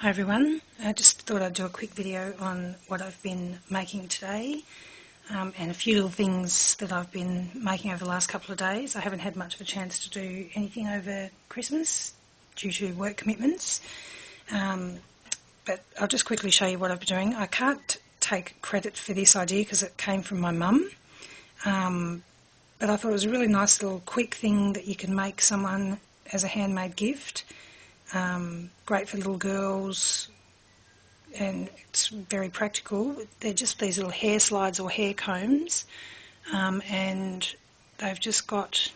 Hi everyone, I just thought I'd do a quick video on what I've been making today and a few little things that I've been making over the last couple of days. I haven't had much of a chance to do anything over Christmas due to work commitments, but I'll just quickly show you what I've been doing. I can't take credit for this idea because it came from my mum, but I thought it was a really nice little quick thing that you can make someone as a handmade gift. Great for little girls, and it's very practical. They're just these little hair slides or hair combs, and they've just got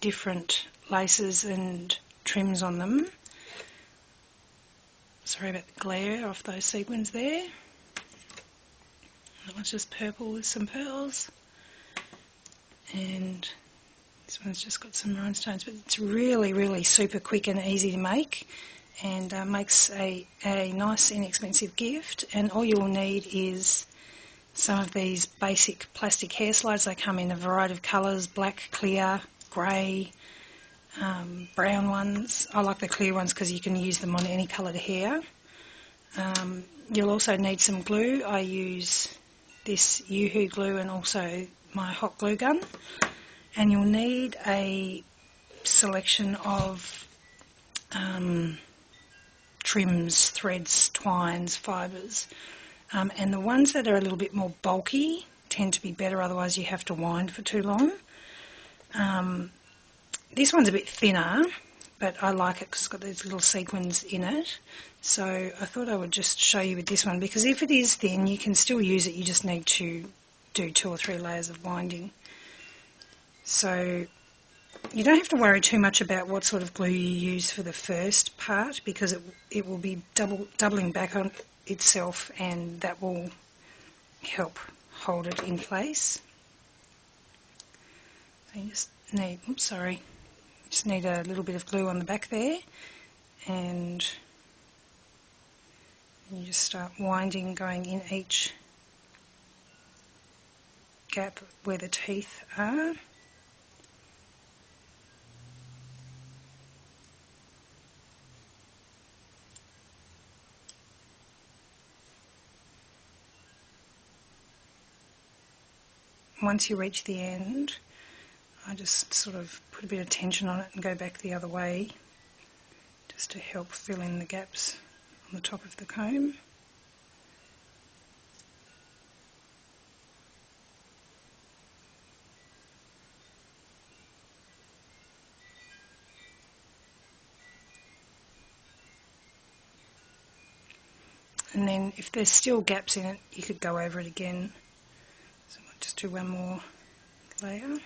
different laces and trims on them. Sorry about the glare off those sequins there. That one's just purple with some pearls, and this one's just got some rhinestones, but it's really super quick and easy to make, and makes a nice inexpensive gift. And all you will need is some of these basic plastic hair slides. They come in a variety of colours: black, clear, grey, brown ones. I like the clear ones because you can use them on any coloured hair. You'll also need some glue. I use this Yoo-hoo glue and also my hot glue gun. And you'll need a selection of trims, threads, twines, fibres, and the ones that are a little bit more bulky tend to be better, otherwise you have to wind for too long. This one's a bit thinner, but I like it because it's got these little sequins in it, so I thought I would just show you with this one, because if it is thin you can still use it, you just need to do 2 or 3 layers of winding. So you don't have to worry too much about what sort of glue you use for the first part, because it will be doubling back on itself, and that will help hold it in place. So you just need, just need a little bit of glue on the back there, and you just start winding, going in each gap where the teeth are. Once you reach the end, I just sort of put a bit of tension on it and go back the other way, just to help fill in the gaps on the top of the comb. And then if there's still gaps in it, you could go over it again. So I might just do one more layer.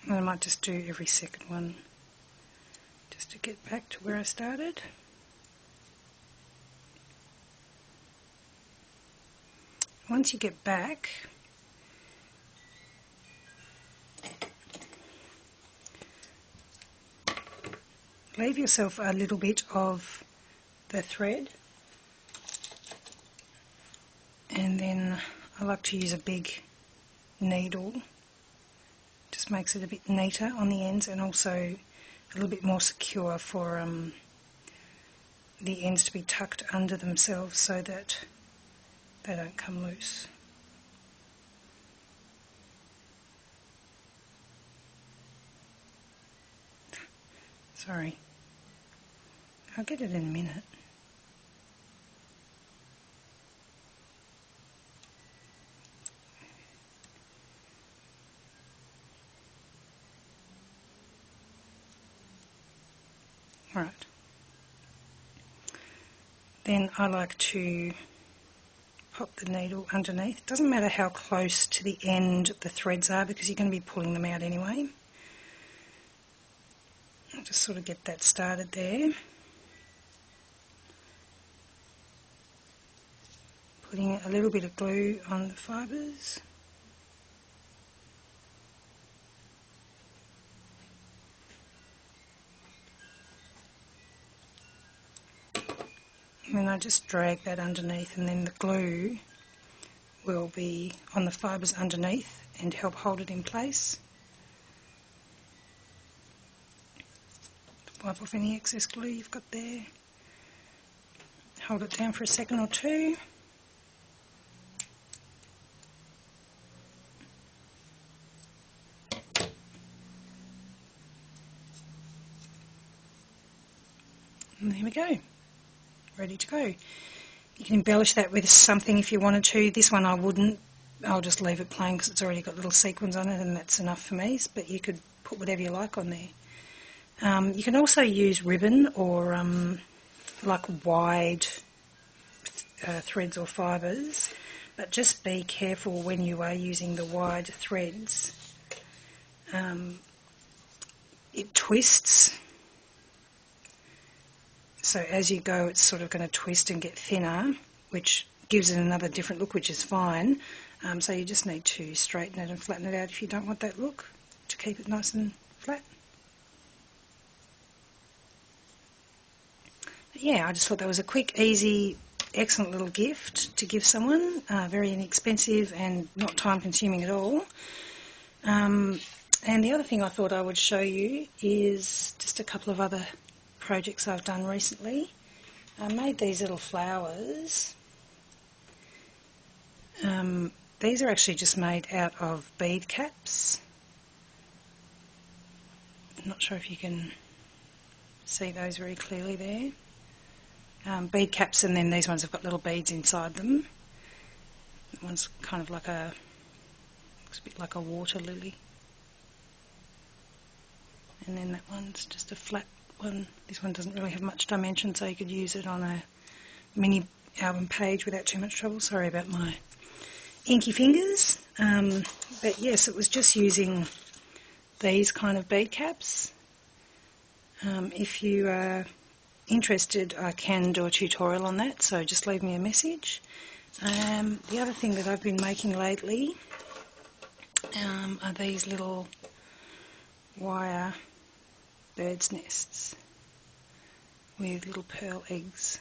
And I might just do every second one, just to get back to where I started. Once you get back, leave yourself a little bit of the thread, and then I like to use a big needle. Just makes it a bit neater on the ends, and also a little bit more secure for the ends to be tucked under themselves so that they don't come loose. Sorry, I'll get it in a minute. Right. Then I like to pop the needle underneath. It doesn't matter how close to the end the threads are, because you're going to be pulling them out anyway. I'll just sort of get that started there. Putting a little bit of glue on the fibres. And then I just drag that underneath, and then the glue will be on the fibres underneath and help hold it in place. Wipe off any excess glue you've got there. Hold it down for a second or two. And there we go, ready to go. You can embellish that with something if you wanted to. This one I wouldn't. I'll just leave it plain because it's already got little sequins on it, and that's enough for me, but you could put whatever you like on there. You can also use ribbon or like wide threads or fibres, but just be careful when you are using the wide threads. It twists, so as you go it's sort of going to twist and get thinner, which gives it another different look, which is fine. So you just need to straighten it and flatten it out if you don't want that look, to keep it nice and flat. But yeah, I just thought that was a quick, easy, excellent little gift to give someone, very inexpensive and not time consuming at all. And the other thing I thought I would show you is just a couple of other projects I've done recently. I made these little flowers. These are actually just made out of bead caps. I'm not sure if you can see those very clearly there. Bead caps, and then these ones have got little beads inside them. That one's kind of like looks a bit like a water lily. And then that one's just a flat one. This one doesn't really have much dimension, so you could use it on a mini album page without too much trouble. Sorry about my inky fingers. But yes, it was just using these kind of bead caps. If you are interested, I can do a tutorial on that, so just leave me a message. The other thing that I've been making lately are these little wire bird's nests with little pearl eggs.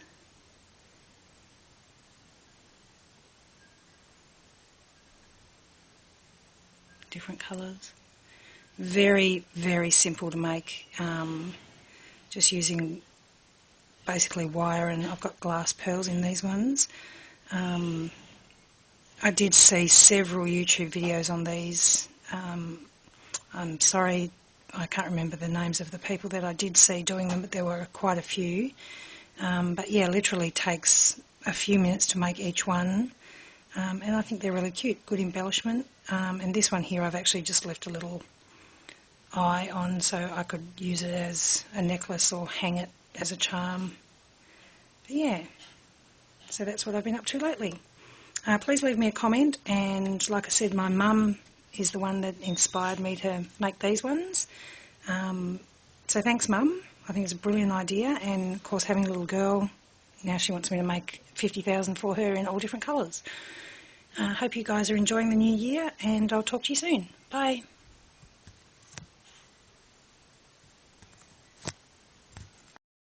Different colours. Very, very simple to make. Just using basically wire, and I've got glass pearls in these ones. I did see several YouTube videos on these. I'm sorry, I can't remember the names of the people that I did see doing them, but there were quite a few. But yeah, literally takes a few minutes to make each one. And I think they're really cute, good embellishment. And this one here I've actually just left a little eye on, so I could use it as a necklace or hang it as a charm. But yeah, so that's what I've been up to lately. Please leave me a comment, and like I said, my mum is the one that inspired me to make these ones. So thanks, Mum. I think it's a brilliant idea, and of course having a little girl, now she wants me to make 50,000 for her in all different colours. Hope you guys are enjoying the new year, and I'll talk to you soon. Bye.